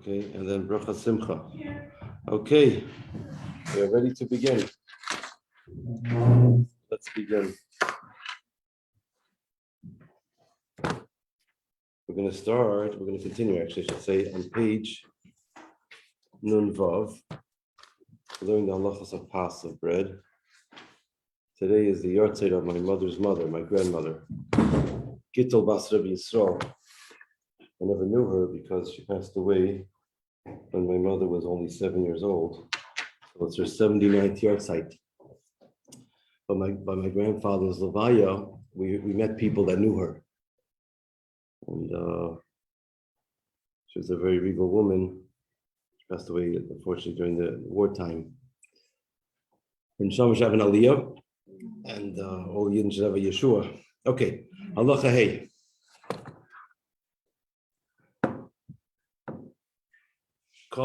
Okay, and then bracha simcha. Okay, we're ready to begin. Let's begin. We're going to continue, actually, I should say, on page Nun Vav. We're learning the halachas of pas of bread. Today is the yahrzeit of my mother's mother, my grandmother, Gittel Bas Rabbi Yisrael. I never knew her because she passed away when my mother was only 7 years old. So it's her 79th yahrzeit. But by my grandfather's levaya, we met people that knew her. And she was a very regal woman. She passed away, unfortunately, during the wartime. And Shamash have an aliyah, and all Yidden should have a Yeshua. Okay, halacha hey. The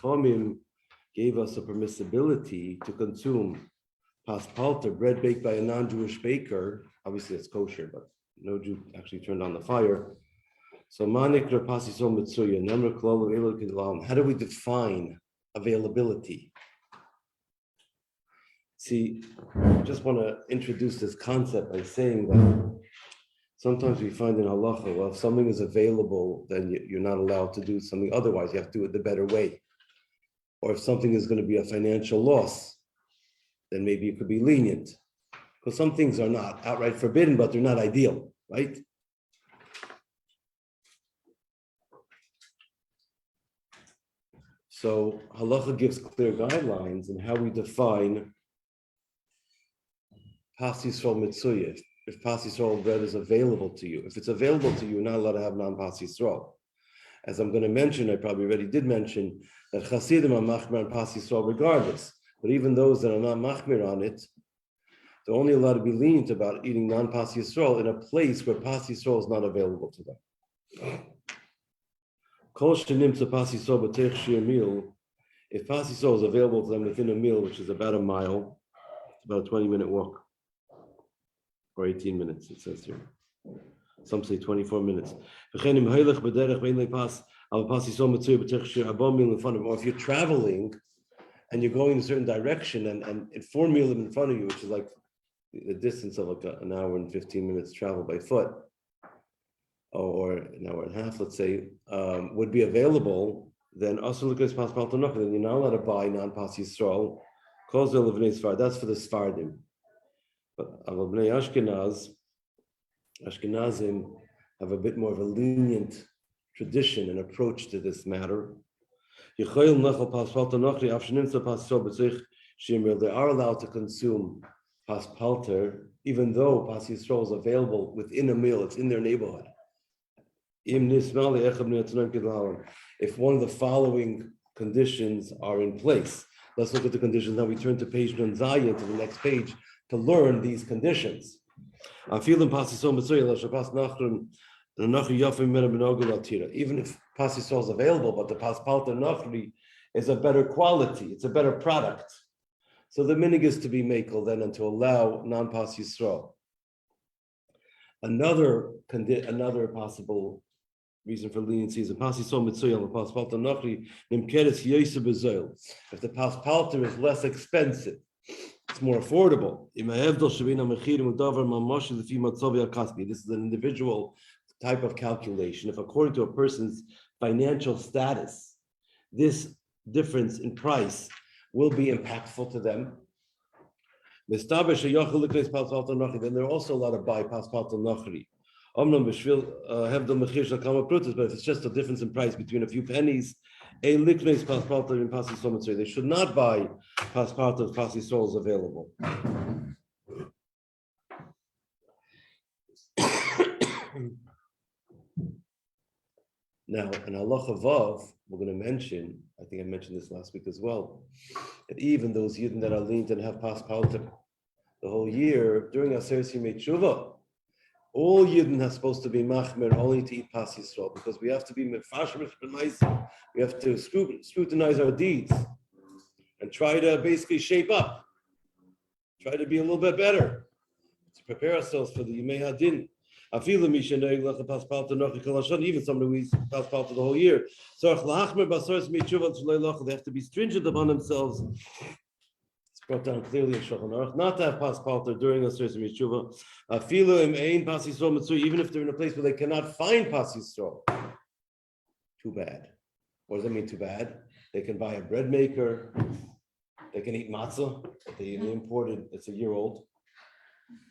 Chachamim gave us a permissibility to consume paspalter, bread baked by a non-Jewish baker. Obviously, it's kosher, but no Jew actually turned on the fire. So, how do we define availability? See, I just want to introduce this concept by saying that sometimes we find in halacha, well, if something is available, then you're not allowed to do something otherwise. You have to do it the better way. Or if something is going to be a financial loss, then maybe you could be lenient. Because some things are not outright forbidden, but they're not ideal, right? So halacha gives clear guidelines in how we define pas Yisrael mitzuyah. If pas Yisrael bread is available to you. If it's available to you, you're not allowed to have non-pas Yisrael. As I'm going to mention, I probably already did mention, that Chasidim are machmir on pas Yisrael regardless. But even those that are not machmir on it, they're only allowed to be lenient about eating non-pas Yisrael in a place where pas Yisrael is not available to them. Kol shenimtza pas Yisrael b'teich shir meal, if pas Yisrael is available to them within a meal, which is about a mile, it's about a 20-minute walk. Or 18 minutes, it says here. Some say 24 minutes. Or if you're traveling and you're going in a certain direction and 4 meals in front of you, which is like the distance of like an hour and 15 minutes travel by foot, or an hour and a half, let's say, would be available, then you're not allowed to buy non-pas Yisrael. That's for the Sfardim. But Bnei Ashkenazim have a bit more of a lenient tradition and approach to this matter. They are allowed to consume paspalter, even though pas Yisrael is available within a meal, it's in their neighborhood. If one of the following conditions are in place, let's look at the conditions. Now we turn to page Nun Zayin, to the next page, to learn these conditions. Even if pas Yisrael is available, but the paspalter nachri is a better quality, it's a better product. So the minig is to be makel then and to allow non-pas Yisrael. Another possible reason for leniency is a pas Yisrael mitzuy on the paspalter nachri nimkeres yoser bezoil. If the paspalter is less expensive, it's more affordable. This is an individual type of calculation. If according to a person's financial status, this difference in price will be impactful to them, then they're also allowed to buy paspalter nachri. But if it's just a difference in price between a few pennies, they should not buy paspalter if pas Yisrael is available. Now, in Halacha Vav, we're going to mention, I think I mentioned this last week as well, that even those Yidden that are lenient and have paspalter the whole year, during Aseret Yimei Tshuva, all Yidden are supposed to be machmer only to eat pas Yisrael, because we have to be mefashim, we have to scrutinize our deeds and try to basically shape up, try to be a little bit better, to prepare ourselves for the Yimei Hadin. Even somebody who eats paspalta the whole year. So they have to be stringent upon themselves. It's brought down clearly in Shulchan Aruch not to have paspalta during a certain Yeshuva. Even if they're in a place where they cannot find pas Yisrael. Too bad. What does that mean? Too bad. They can buy a bread maker. They can eat matzah. They imported. It's a year old.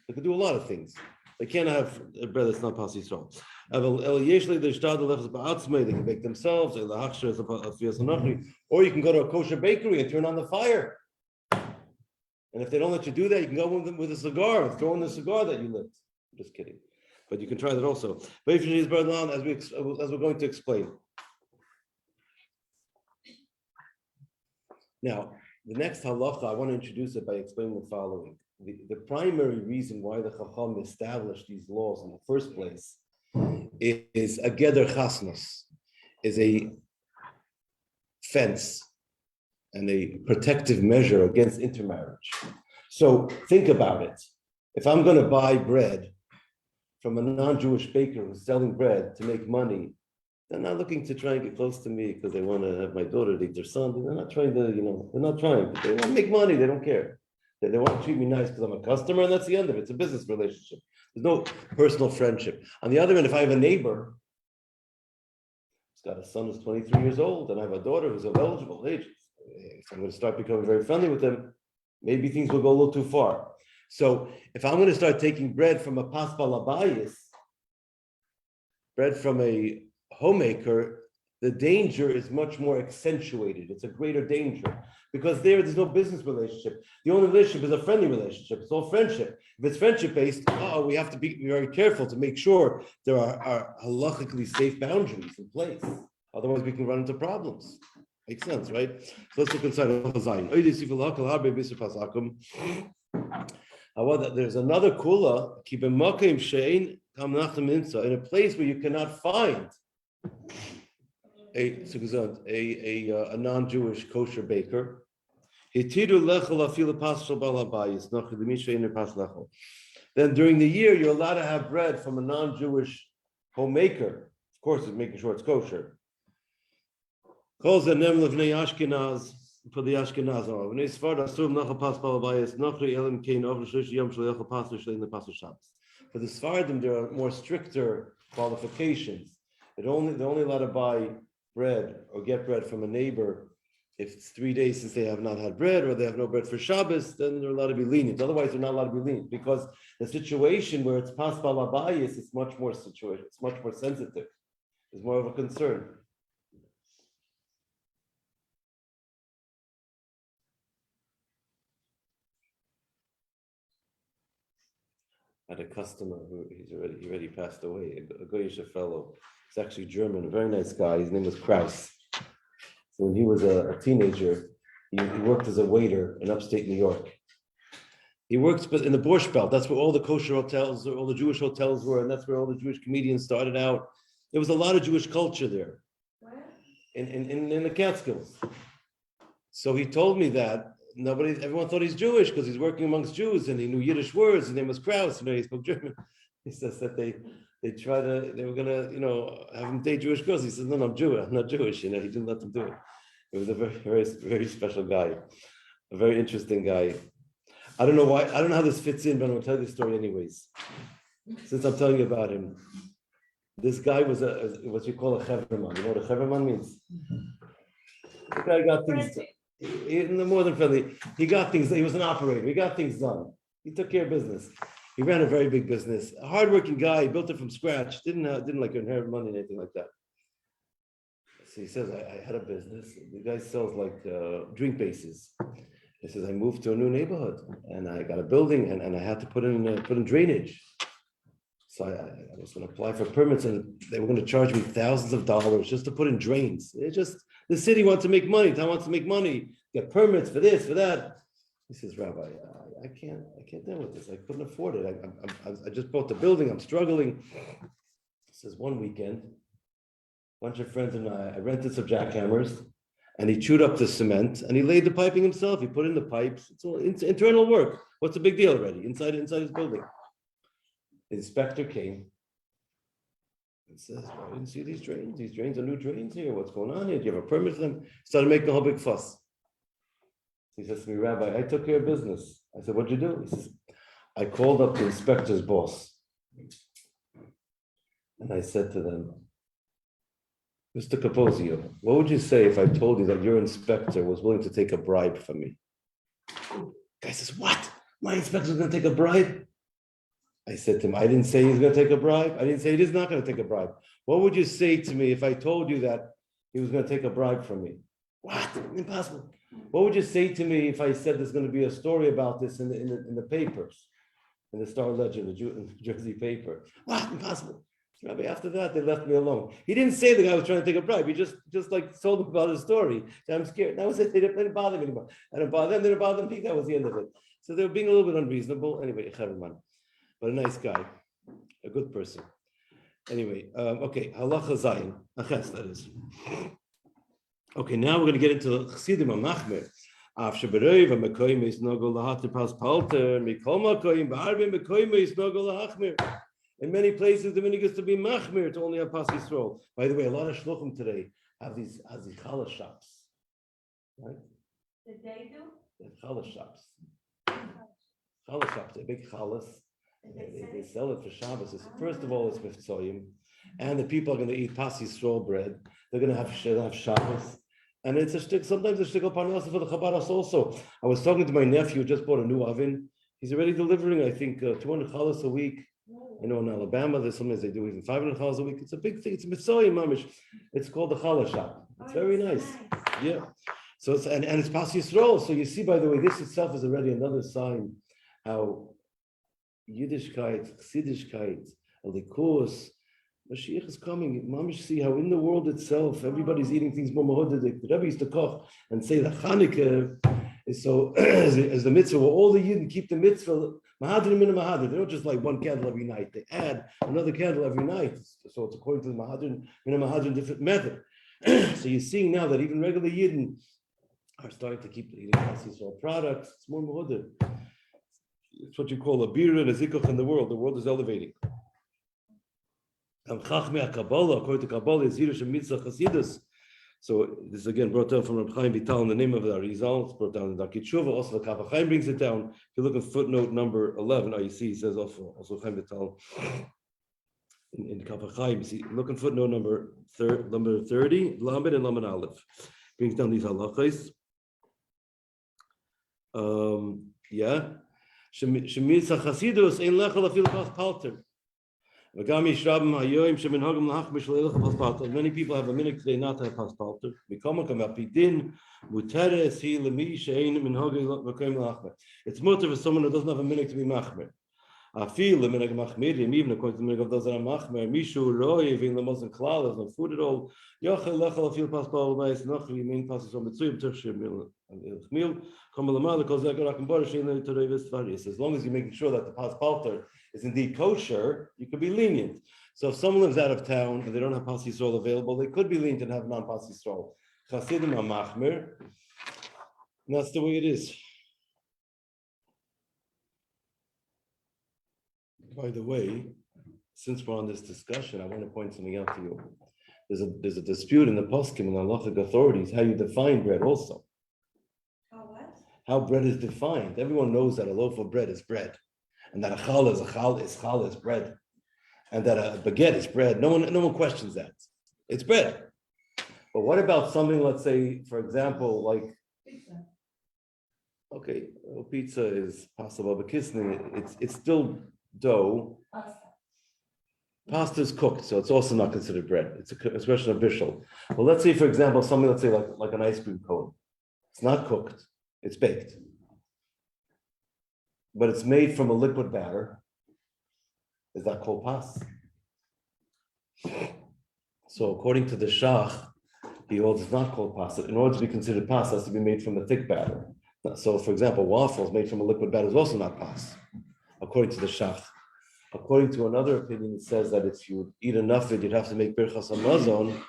They can do a lot of things. They can't have a bread that's not pas Yisrael. They can bake themselves. Or you can go to a kosher bakery and turn on the fire. And if they don't let you do that, you can go with a cigar and throw in the cigar that you lit. I'm just kidding. But you can try that also. As we're going to explain. Now, the next halacha, I want to introduce it by explaining the following. The primary reason why the Chacham established these laws in the first place is a geder chasnos, is a fence and a protective measure against intermarriage. So think about it. If I'm going to buy bread from a non-Jewish baker who's selling bread to make money, they're not looking to try and get close to me because they want to have my daughter date their son. They're not trying to, they're not trying. They want to make money. They don't care. They want to treat me nice because I'm a customer, and that's the end of it. It's a business relationship. There's no personal friendship. On the other hand, if I have a neighbor who's got a son who's 23 years old, and I have a daughter who's of eligible age, if I'm going to start becoming very friendly with them, maybe things will go a little too far. So if I'm going to start taking bread from a paspal abayis, bread from a homemaker, the danger is much more accentuated. It's a greater danger because there's no business relationship. The only relationship is a friendly relationship. It's all friendship. If it's friendship-based, we have to be very careful to make sure there are halachically safe boundaries in place. Otherwise, we can run into problems. Makes sense, right? So let's look inside Zayin. There's another kula, in a place where you cannot find a non-Jewish kosher baker. Then during the year, you're allowed to have bread from a non-Jewish homemaker. Of course, it's making sure it's kosher. For the Ashkenaz. For the Sephardim, there are more stricter qualifications. They're only allowed to buy bread or get bread from a neighbor if it's 3 days since they have not had bread or they have no bread for Shabbos. Then they're allowed to be lenient. Otherwise, they're not allowed to be lenient because the situation where it's paspal abayis is much more situation. It's much more sensitive. It's more of a concern. I had a customer who he already passed away, a Goyish fellow. He's actually German, a very nice guy. His name was Kraus. So when he was a teenager, he worked as a waiter in upstate New York. He worked in the Borscht Belt. That's where all the kosher hotels, all the Jewish hotels were, and that's where all the Jewish comedians started out. There was a lot of Jewish culture there, in the Catskills. So he told me that everyone thought he's Jewish because he's working amongst Jews and he knew Yiddish words. His name was Kraus. He spoke German. He says that they were gonna, have him date Jewish girls. He says, no, I'm Jewish. I'm not Jewish. He didn't let them do it. It was a very, very, very special guy, a very interesting guy. I don't know why. I don't know how this fits in, but I'm gonna tell you the story anyways. Since I'm telling you about him, this guy was what you call a cheverman. You know what a cheverman means? The guy got things. More than friendly, he got things. He was an operator. He got things done. He took care of business. He ran a very big business. A hardworking guy. He built it from scratch. Didn't like inherit money or anything like that. So he says, I had a business. The guy sells like drink bases. He says, I moved to a new neighborhood and I got a building and I had to put in drainage. So I was going to apply for permits and they were going to charge me thousands of dollars just to put in drains. The city wants to make money. Town wants to make money. Get permits for this, for that. He says, Rabbi, I can't deal with this. I couldn't afford it. I just bought the building. I'm struggling. He says, one weekend, a bunch of friends and I rented some jackhammers and he chewed up the cement and he laid the piping himself. He put in the pipes. It's all internal work. What's the big deal already? Inside his building. The inspector came and says, well, I didn't see these drains. These drains are new drains here. What's going on here? Do you have a permit for them? Started making a whole big fuss. He says to me, Rabbi, I took care of business. I said, what'd you do? He says, I called up the inspector's boss. And I said to them, Mr. Capozio, what would you say if I told you that your inspector was willing to take a bribe from me? The guy says, what? My inspector's going to take a bribe? I said to him, I didn't say he's going to take a bribe. I didn't say he's not going to take a bribe. What would you say to me if I told you that he was going to take a bribe from me? What? Impossible. What would you say to me if I said there's going to be a story about this in the papers, in the Star Ledger, the New Jersey paper? What? Impossible. Rabbi, after that, they left me alone. He didn't say the guy was trying to take a bribe. He just like told them about his story. So I'm scared. That was it. They didn't bother me anymore. I didn't bother them. They didn't bother me. That was the end of it. So they were being a little bit unreasonable. Anyway, but a nice guy, a good person. Anyway, okay, halacha zayin, aches, that is. Okay, now we're going to get into the Chassidim HaMachmir. Af shebereiv HaMekoyim is nogol lahatir pas palter, mikol makoyim ba'arbim mekoyim is nogol lahachmir. In many places, the minhag is to be machmir, to only have pas Yisrael. By the way, a lot of shluchim today have these challah shops, right? Did they do? They have challah shops. Challah shops, they're big challahs. They sell it for Shabbos. First of all, it's miftzoyim, and the people are going to eat pas Yisrael bread. They're going to have Shabbos, and it's a shtick. Sometimes a shtickle parnasa for the Chabad also. I was talking to my nephew, who just bought a new oven. He's already delivering, I think, 200 challahs a week. You know, in Alabama, there's sometimes they do even 500 challahs a week. It's a big thing. It's miftzoyim mamish. It's called the challah shop. It's very nice. Yeah. So it's and it's pas Yisrael. So you see, by the way, this itself is already another sign how Yiddishkeit, Chassidishkeit, Alikus, Mashiach is coming. Mamish, see how in the world itself, everybody's eating things more mahodadik. The Rebbe used to koch and say that Chanukah is so, as the mitzvah, where all the Yidden keep the mitzvah, Mahadrim in a Mahadrim. They don't just light one candle every night. They add another candle every night. So it's according to the Mahadrim, in a Mahadrim different method. So you're seeing now that even regular Yidden are starting to keep eating Yisrael products. It's more mahodadik. It's what you call a beer and a zikuch in the world. The world is elevating. Chachmei Kabbalah, according to Kabbalah, is Yirush and Mitzvah Chasidus. So this is again brought down from Rabbi Chaim Vital in the name of the Arizal. It's brought down in Darkei Tshuva. Also, the Kav HaChaim brings it down. If you look at footnote number 11, you see he says also Chaim Vital in Kav HaChaim. You see, look at footnote number 30, Lamed and Lamed Aleph. Brings down these halachas. Yeah. Shemitza Chasidus ein lechel afil pas palter. V'gam yishrabim hayoyim sheminhagim lahachmish leilach pas palter. Many people have a minhag today not to have pas palter. V'kama kam apidin muteres hi lemi she'ein minhagim v'koyim lahachmer. It's mutter for someone who doesn't have a minhag to be machmer. Afil the minhag machmirim, even according to the minhag of those that are machmer, mishu roy v'in lemosn klal, there's no food at all. Yochel lechel afil pas palter b'ayis nochri min pas yisrael mitzuyim tershim chmil. As long as you're making sure that the pas palter is indeed kosher, you could be lenient. So if someone lives out of town and they don't have pas Yisrael available, they could be lenient and have non-pas Yisrael. Chasidim HaMachmir, and that's the way it is. By the way, since we're on this discussion, I want to point something out to you. There's a dispute in the poskim and the halachic authorities how you define bread also. How bread is defined. Everyone knows that a loaf of bread is bread, and that a challah is bread, and that a baguette is bread. No one questions that. It's bread. But what about something? Let's say, for example, like pizza. Okay, well, pizza is possible, but kisne, it's still dough. Pasta is cooked, so it's also not considered bread. It's a expression of bishul. Well, let's say, for example, something. Let's say like an ice cream cone. It's not cooked. It's baked, but it's made from a liquid batter. Is that called pas? So according to the Shach, he holds it's not called pas. In order to be considered pas, it has to be made from a thick batter. So for example, waffles made from a liquid batter is also not pas, according to the Shach. According to another opinion, it says that if you eat enough of it, you'd have to make birchas hamazon,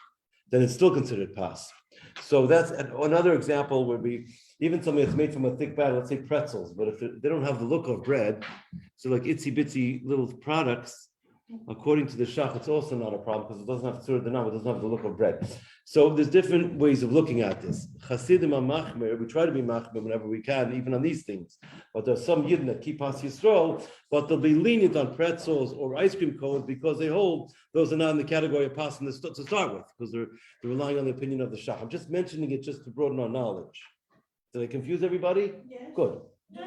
then it's still considered pas. So that's another example would be even something that's made from a thick batter, let's say pretzels, but if they don't have the look of bread, so like itsy bitsy little products, According to the Shach, it's also not a problem because it doesn't have tzur denam, it doesn't have the look of bread. So there's different ways of looking at this. Chasidim are machmer, we try to be machmer whenever we can, even on these things. But there's some yidden that keep Pas Yisrael, but they'll be lenient on pretzels or ice cream cones because they hold those are not in the category of pas to start with, because they're relying on the opinion of the Shach. I'm just mentioning it just to broaden our knowledge. Did I confuse everybody? Yes. Good. So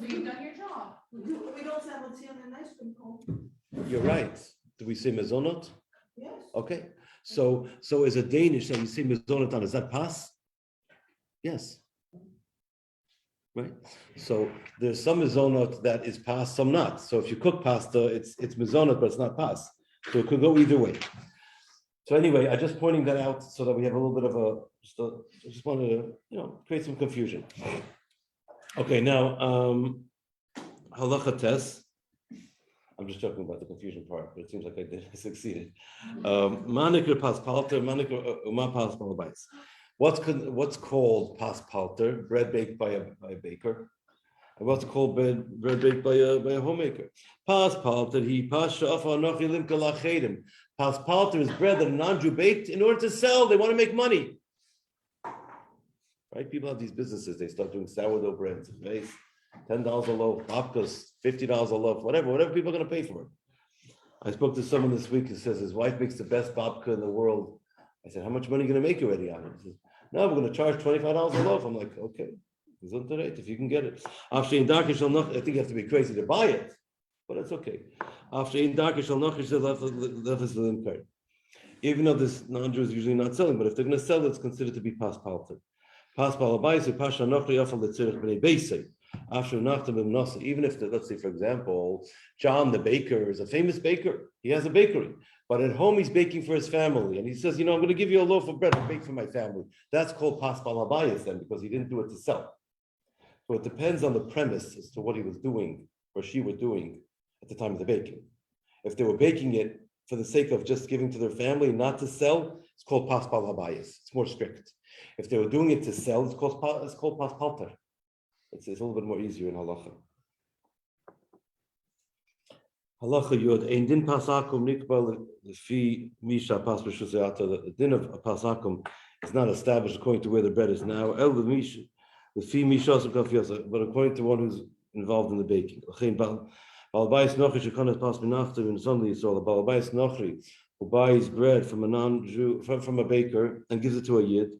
you've done your job. We don't sell it on an ice cream cone. You're right. Do we say mezonot? Yes. Okay. So as a Danish, that you say mezonot on, is that pas? Yes. Right. So there's some mezonot that is pas, some not. So if you cook pasta, it's mezonot, but it's not pas. So it could go either way. So anyway, I'm just pointing that out so that we have a little bit of I just wanted to, create some confusion. Okay, now halacha test. I'm just joking about the confusion part, but it seems like I succeeded. Manikr pas palter, manikr uma pas balabais. What's called pas palter? Bread baked by a baker. And what's called bread baked by a homemaker? Pas palter he pas shafa nochi limka lachedim. Pas palter is bread that a non-Jew baked in order to sell. They want to make money. Right? People have these businesses. They start doing sourdough breads, right? $10 a loaf, babkas, $50 a loaf, whatever people are going to pay for it. I spoke to someone this week who says his wife makes the best babka in the world. I said, how much money are you going to make already on it? He says, no, we're going to charge $25 a loaf. I'm like, okay, if you can get it. I think you have to be crazy to buy it, but it's okay. Even though this non-Jew is usually not selling, but if they're going to sell it, it's considered to be pas palter. Pas palabais, pasha nochri yafal letzirich b'nei beisei. Even if, let's say, for example, John the baker is a famous baker, he has a bakery, but at home he's baking for his family, and he says, I'm going to give you a loaf of bread to bake for my family. That's called pas palabayas then, because he didn't do it to sell. So it depends on the premise as to what he was doing or she were doing at the time of the baking. If they were baking it for the sake of just giving to their family, not to sell, it's called pas palabayas. It's more strict. If they were doing it to sell, it's called pas palter. It's a little bit more easier in halacha. Halacha yod ein din pas akum nikbal lefi misha pas b'shusayata. The din of pas akum is not established according to where the bread is now. El lefi misha but according to one who's involved in the baking. Balabais nochri shekanas pas minafter in Sunday Yisrael. The balabais nochri who buys bread from a non-Jew from a baker and gives it to a yid.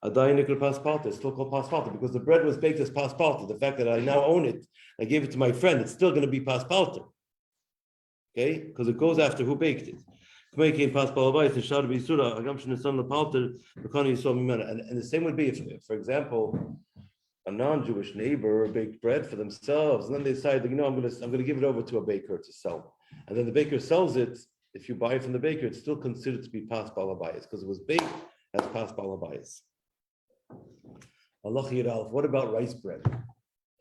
Pas palter, it's still called pas palter because the bread was baked as pas palter. The fact that I now own it, I gave it to my friend, it's still going to be pas palter. Okay? Because it goes after who baked it. And the same would be if, for example, a non-Jewish neighbor baked bread for themselves, and then they decide, I'm going to give it over to a baker to sell. And then the baker sells it. If you buy it from the baker, it's still considered to be pas balabayas because it was baked as pas balabayas. What about rice bread?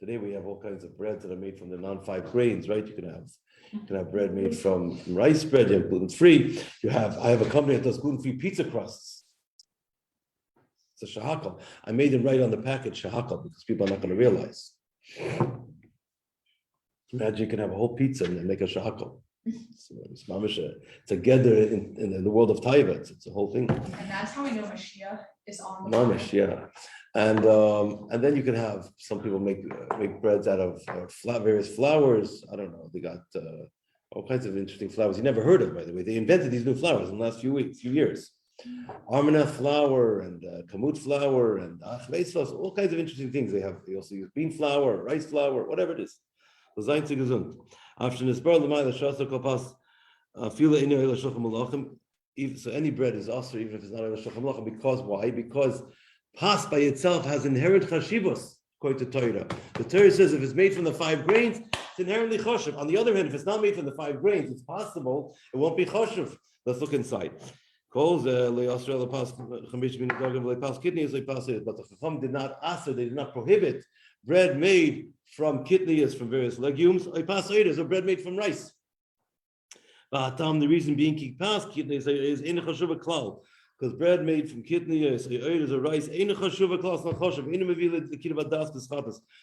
Today we have all kinds of breads that are made from the non-5 grains, right? You can have bread made from rice bread, you have gluten-free. I have a company that does gluten-free pizza crusts. It's a shahakal. I made them right on the package, shahakal, because people are not going to realize. Imagine you can have a whole pizza and then make a shahakal. It's a gather in the world of taiva. It's a whole thing. And that's how we know Mashiach is on the Mamish, yeah. And then you can have some people make breads out of various flours. I don't know. They got all kinds of interesting flours you never heard of, by the way. They invented these new flours in the last few years. Armaneth flour and kamut flour and achmeis flour, all kinds of interesting things they have. They also use bean flour, rice flour, whatever it is. So any bread is also, even if it's not a because why? Because pas by itself has inherent chashivos, according to Torah. The Torah says if it's made from the 5 grains, it's inherently choshev. On the other hand, if it's not made from the 5 grains, it's possible it won't be choshev. Let's look inside. But the Chacham did not aser, they did not prohibit bread made from kidneys, from various legumes, or bread made from rice. The reason being kidneys is in chashuva klal, because bread made from kidneys or rice in chashuva klal is not chashuv.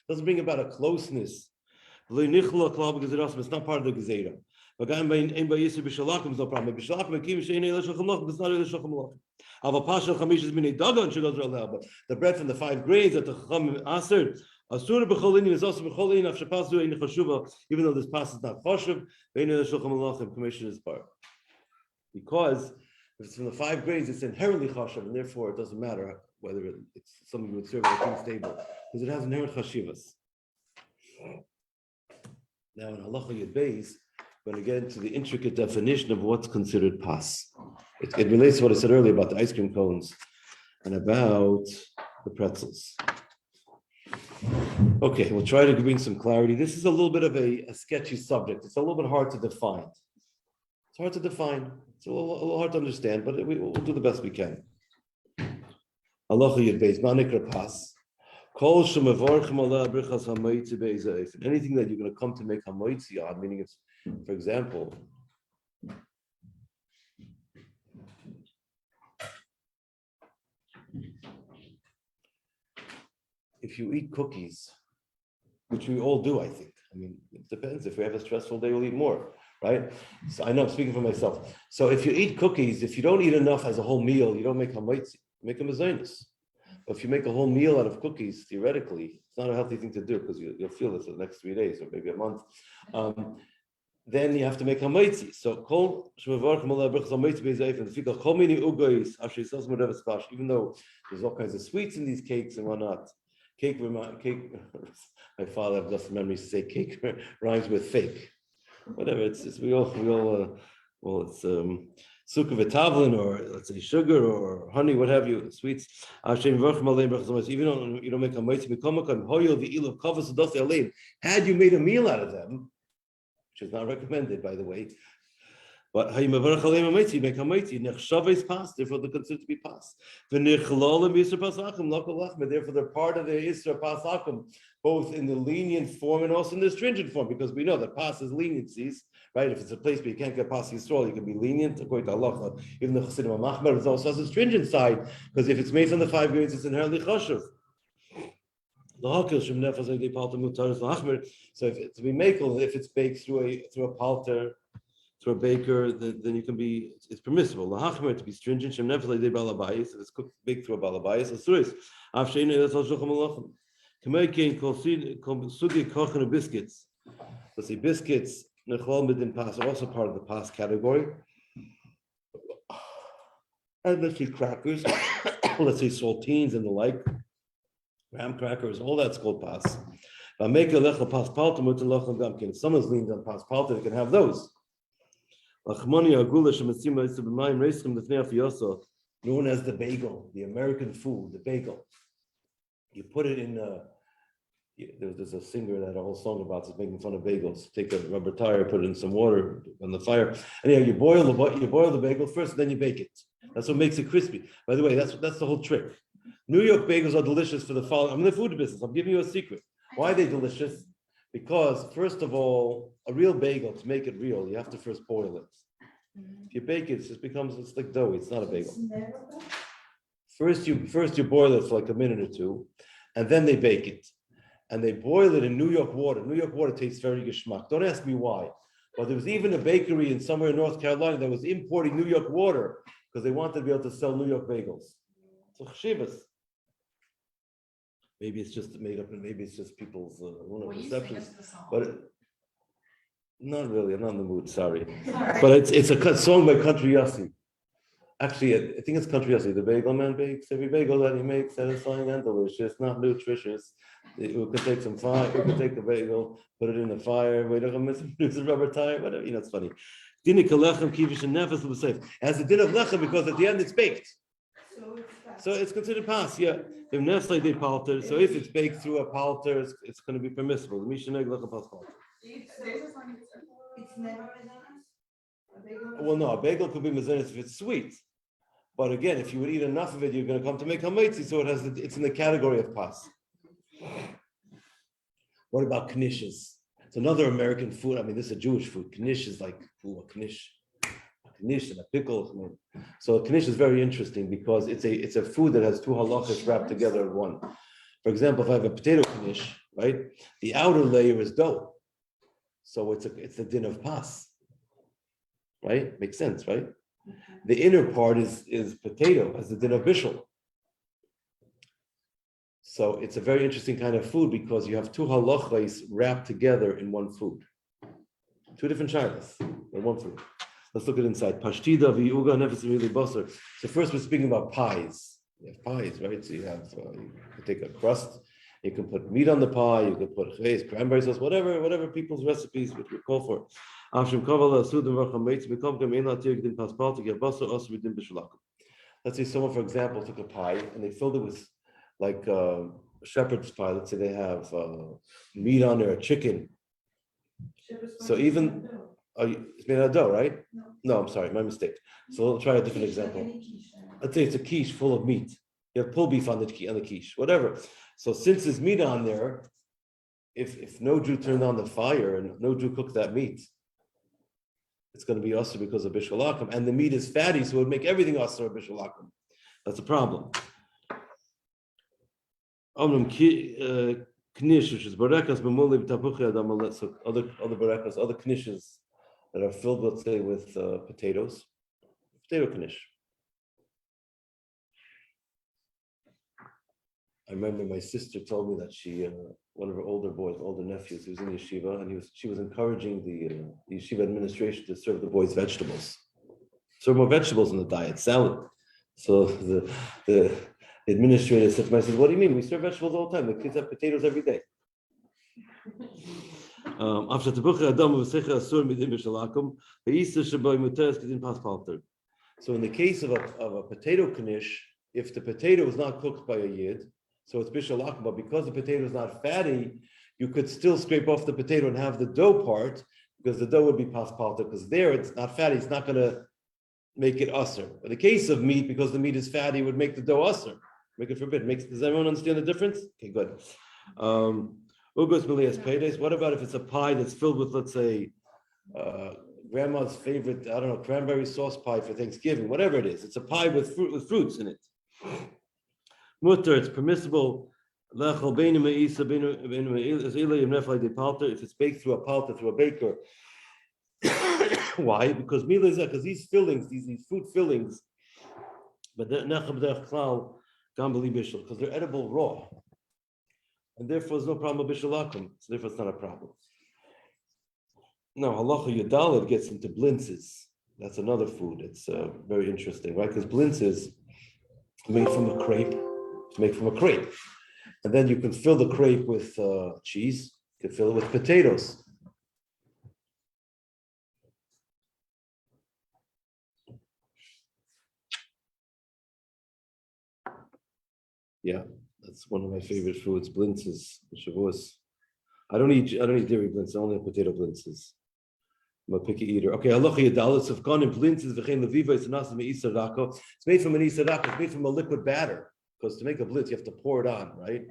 Doesn't bring about a closeness. It's not part of the gezerah. Again, by Yisur b'Shalakim is no problem. B'Shalakim Akim she'ein Eila Shulchan Malachim. It's not Eila Shulchan Malachim. Ava Pasha Chamish is Minei Dagon Shegaz Raleh. But the bread from the 5 grains that the Chacham Aser Asur b'Cholini is also b'Cholini after Pasu Ein Chashuva. Even though this pas is not Chashuv, Ein Eila Shulchan Malachim commission is part. Because if it's from the 5 grains, it's inherently Chashuv, and therefore it doesn't matter whether it's something you would serve at a king's table, because it has inherent Chashivas. Now in Halacha Yud Beis, we're going to get into the intricate definition of what's considered pas. It relates to what I said earlier about the ice cream cones and about the pretzels. Okay, we'll try to bring some clarity. This is a little bit of a sketchy subject. It's a little bit hard to define. It's hard to define. It's a little hard to understand, but we'll do the best we can. Halacha Yud Beis, Manikra pas. Anything that you're going to come to make hamoitzi on, meaning it's, for example, if you eat cookies, which we all do, I think. I mean, it depends. If we have a stressful day, we'll eat more, right? So I know I'm speaking for myself. So if you eat cookies, if you don't eat enough as a whole meal, you don't make hamoitzi, make a mezainis. If you make a whole meal out of cookies, theoretically, it's not a healthy thing to do because you'll feel this for the next 3 days or maybe a month. Then you have to make hamoitzi. So even though there's all kinds of sweets in these cakes and whatnot, cake. My father, I've lost memories to say cake rhymes with fake. Whatever it's we all it's sukkah v'tavlin, or let's say sugar or honey, what have you, sweets. Even though you don't make a mitzvah, had you made a meal out of them, which is not recommended, by the way, but you make a mitzvah, nechshav pas, therefore they're considered to be pas. Therefore they're part of the Isra pas Akum, both in the lenient form and also in the stringent form, because we know that pas is leniencies. Right, if it's a place where you can't get pas Yisrael, you can be lenient according to Halacha. Even the Chassidim HaMachmer is also has a stringent side, because if it's made from the 5 grains, it's inherently chashuv. So if it's to be makel, if it's baked through a palter, through a baker, then you can be, it's permissible. Lahachmer to be stringent, if it's cooked baked through a balabayis, asuris. Biscuits. Let's say biscuits. Pas are also part of the pas category. And let's say crackers, let's say saltines and the like, graham crackers, all that's called pas. If someone's leaned on pas palta, they can have those. Known as the bagel, the American food, the bagel. You put it in there's a singer that had a whole song about this, making fun of bagels. Take a rubber tire, put it in some water on the fire. Anyhow, you boil the bagel first, and then you bake it. That's what makes it crispy. By the way, that's the whole trick. New York bagels are delicious for the following. I'm in the food business. I'm giving you a secret. Why are they delicious? Because first of all, a real bagel, to make it real, you have to first boil it. If you bake it, it's like dough. It's not a bagel. First you boil it for like a minute or two, and then they bake it. And they boil it in New York water. New York water tastes very geschmack. Don't ask me why. But there was even a bakery in somewhere in North Carolina that was importing New York water because they wanted to be able to sell New York bagels. So chshivas. Maybe it's just made up, and maybe it's just people's perceptions. But not really. I'm not in the mood. Sorry. But it's a song by Country Yossi. Actually, I think it's Country Yossi. The bagel man bakes every bagel that he makes, satisfying and delicious, not nutritious. We could take some fire. We could take the bagel, put it in the fire. Wait, I'm missing a rubber tire. Whatever. It's funny. It has the din of lechem because at the end it's baked. So it's considered pas. Yeah. So if it's baked through a palter, it's going to be permissible. It's never mezanos. Well, no, a bagel could be mezanos if it's sweet. But again, if you would eat enough of it, you're going to come to make hametzi. So it's in the category of pas. What about knishes? It's another American food. I mean, this is a Jewish food. Knish is like a knish and a pickle. So a knish is very interesting because it's a food that has 2 halachas wrapped together in one. For example, if I have a potato knish, right, the outer layer is dough, so it's the din of pas. right? Makes sense, right? The inner part is potato, as the din of bishul. So it's a very interesting kind of food because you have two halachos wrapped together in one food. Two different shilas in one food. Let's look at inside. Pashtida v'yuga nefes really basar. So first we're speaking about pies. You have pies, right? So you have you can take a crust. You can put meat on the pie. You can put cranberry sauce, whatever people's recipes would call for. Let's say someone, for example, took a pie and they filled it with like shepherd's pie. Let's say they have meat on there, chicken. So even it's made out of dough, right? No, I'm sorry, my mistake. So we'll try a different example. Let's say it's a quiche full of meat. You have pulled beef on the quiche, whatever. So since there's meat on there, if no Jew turned on the fire and no Jew cooked that meat, it's going to be usher because of bishul akum, and the meat is fatty, so it would make everything usher of bishul akum. That's a problem. Knish, which is barekas, b'mulim tapuchi adam. So other barekas, other knishes that are filled, let's say, with potatoes, potato knish. I remember my sister told me that she, one of her older nephews, he was in yeshiva, and she was encouraging the yeshiva administration to serve the boys vegetables, serve more vegetables in the diet, salad. So the administrator said to me, I said, "What do you mean? We serve vegetables all the time. The kids have potatoes every day." So in the case of a potato knish, if the potato is not cooked by a yid, so it's bishul akum, but because the potato is not fatty, you could still scrape off the potato and have the dough part, because the dough would be paspalta, because there it's not fatty, it's not going to make it usser. In the case of meat, because the meat is fatty, it would make the dough usser, make it forbidden. Does everyone understand the difference? Okay, good. What about if it's a pie that's filled with, let's say, grandma's favorite, I don't know, cranberry sauce pie for Thanksgiving, whatever it is. It's a pie with fruits in it. Mutter, it's permissible. If it's baked through a palta, through a baker. Why? Because these fillings, these fruit fillings, because they're edible raw. And therefore there's no problem with bishul akum. So therefore it's not a problem. Now, halacha yudalid gets into blintzes. That's another food. It's very interesting, right? Because blintzes made from a crepe. It's made from a crepe. And then you can fill the crepe with cheese. You can fill it with potatoes. Yeah, that's one of my favorite foods. Blintzes, Shavuos. I don't eat dairy blintzes. I only have potato blintzes. I'm a picky eater. Okay, halacha yadalit sufkanim blintzes v'chein leviva is nasim me'isar rako. It's made from an isar rako. It's made from a liquid batter. Because to make a blitz, you have to pour it on, right?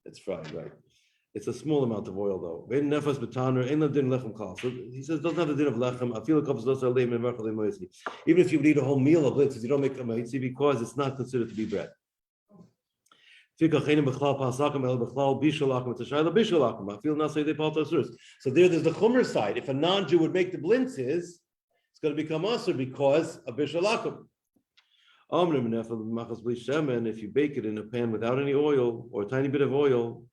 It's fried, right? It's a small amount of oil, though. So he says, doesn't have the din of lechem. Even if you would eat a whole meal of blitzes, you don't make a maitzi because it's not considered to be bread. So there's the chumer side. If a non-Jew would make the blintzes, it's going to become usher because of bishul akum. If you bake it in a pan without any oil or a tiny bit of oil,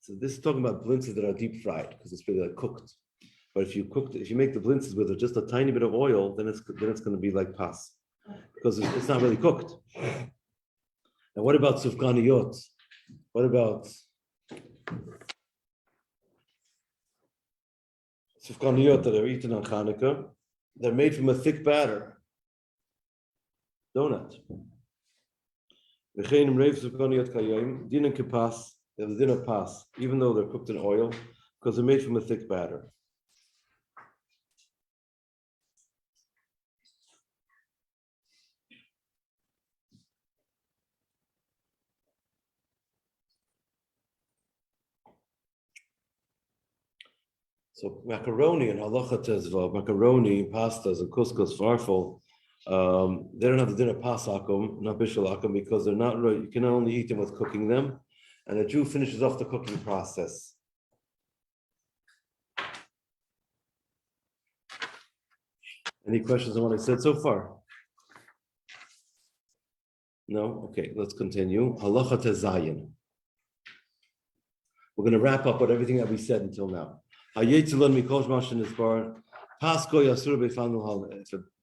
so this is talking about blintzes that are deep fried because it's really like cooked. But if you make the blintzes with just a tiny bit of oil, then it's going to be like pas because it's not really cooked. Now, what about sufganiyot? What about sufganiyot that are eaten on Hanukkah? They're made from a thick batter. Donut. They have the din of pas, even though they're cooked in oil, because they're made from a thick batter. So macaroni and halacha tezva, macaroni, pastas, and couscous, farfel, they don't have the din of pas akum, not bishul akum, because they're not. You can only eat them with cooking them, and a Jew finishes off the cooking process. Any questions on what I said so far? No? Okay, let's continue. Halacha tezayin. We're going to wrap up with everything that we said until now. If the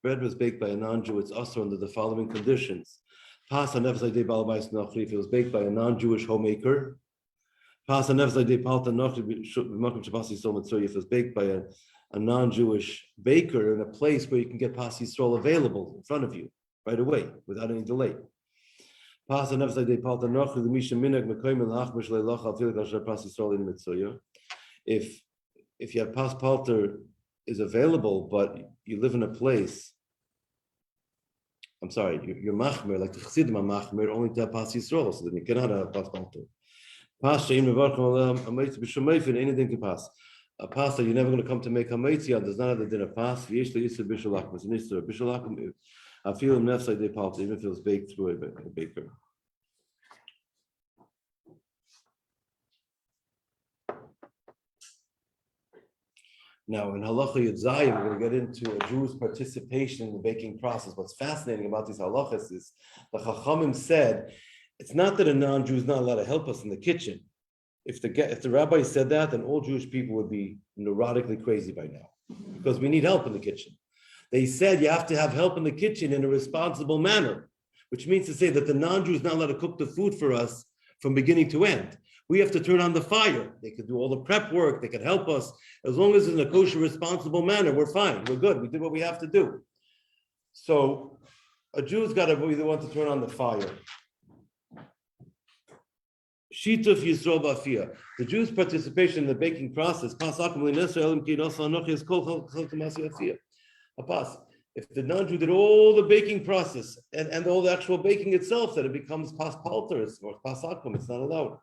bread was baked by a non-Jew, it's also under the following conditions. If it was baked by a non-Jewish homemaker, if it was baked by a non-Jewish baker in a place where you can get pas yisrael available in front of you right away without any delay. If you have pas palter is available, but you live in a place, I'm sorry, you're machmer, like the chassidim are machmer, only to have pas yisrael, so then you cannot have pas palter. A pas that you're never going to come to make hametzi does not have the din of pas. Even if it was baked through a baker. Now, in Halacha Yud Zayin, we're going to get into a Jew's participation in the baking process. What's fascinating about these halachas is the Chachamim said, it's not that a non-Jew is not allowed to help us in the kitchen. If the rabbi said that, then all Jewish people would be neurotically crazy by now, because we need help in the kitchen. They said you have to have help in the kitchen in a responsible manner, which means to say that the non-Jew is not allowed to cook the food for us from beginning to end. We have to turn on the fire. They could do all the prep work. They could help us. As long as it's in a kosher, responsible manner, we're fine. We're good. We did what we have to do. So a Jew's got to be the one to turn on the fire. Shituf Yisrael Bafia. The Jews' participation in the baking process. If the non-Jew did all the baking process and all the actual baking itself, that it becomes pas palter or pas akum, it's not allowed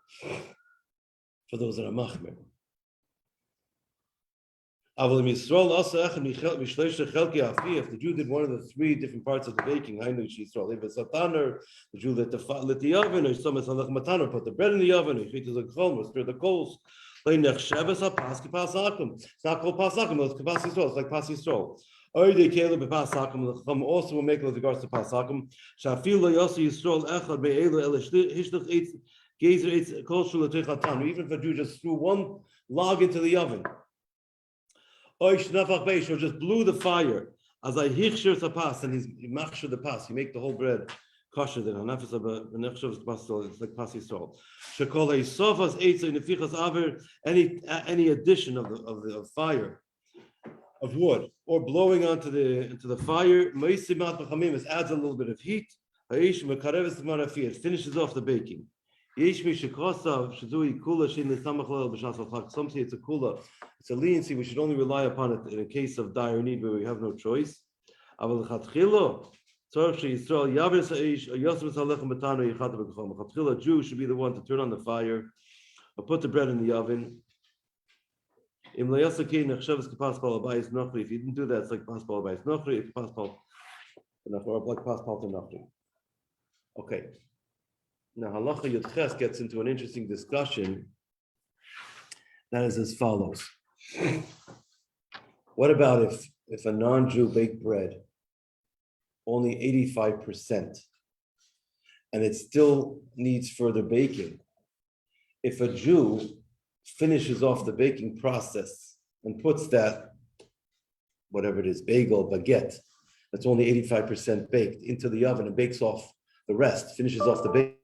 for those that are machmer. If the Jew did one of the three different parts of the baking, the Jew lit the oven, or put the bread in the oven, or stir the coals. It's not called pas akum, it's pas yisrael. It's like pas yisrael. Also will make with regards to pas akum. Even if a Jew just threw one log into the oven, or just blew the fire, as I hichshir tapas, and he's machshir the pas, you make the whole bread kosher. Then it's like pas yisrael. Shekol sofas eitz nefichas aver, any addition of the fire of wood or blowing onto the fire, adds a little bit of heat. It finishes off the baking. Some say it's a kula. It's a leniency. We should only rely upon it in a case of dire need where we have no choice. A Jew should be the one to turn on the fire or put the bread in the oven. If you didn't do that, it's like pas balabais nochri. It's pas pal, like pas pal to nochri. Okay. Now Halacha Yud Ches gets into an interesting discussion that is as follows. What about if a non-Jew baked bread only 85% and it still needs further baking? If a Jew finishes off the baking process and puts that, whatever it is, bagel, baguette, that's only 85% baked into the oven and bakes off the rest, finishes off the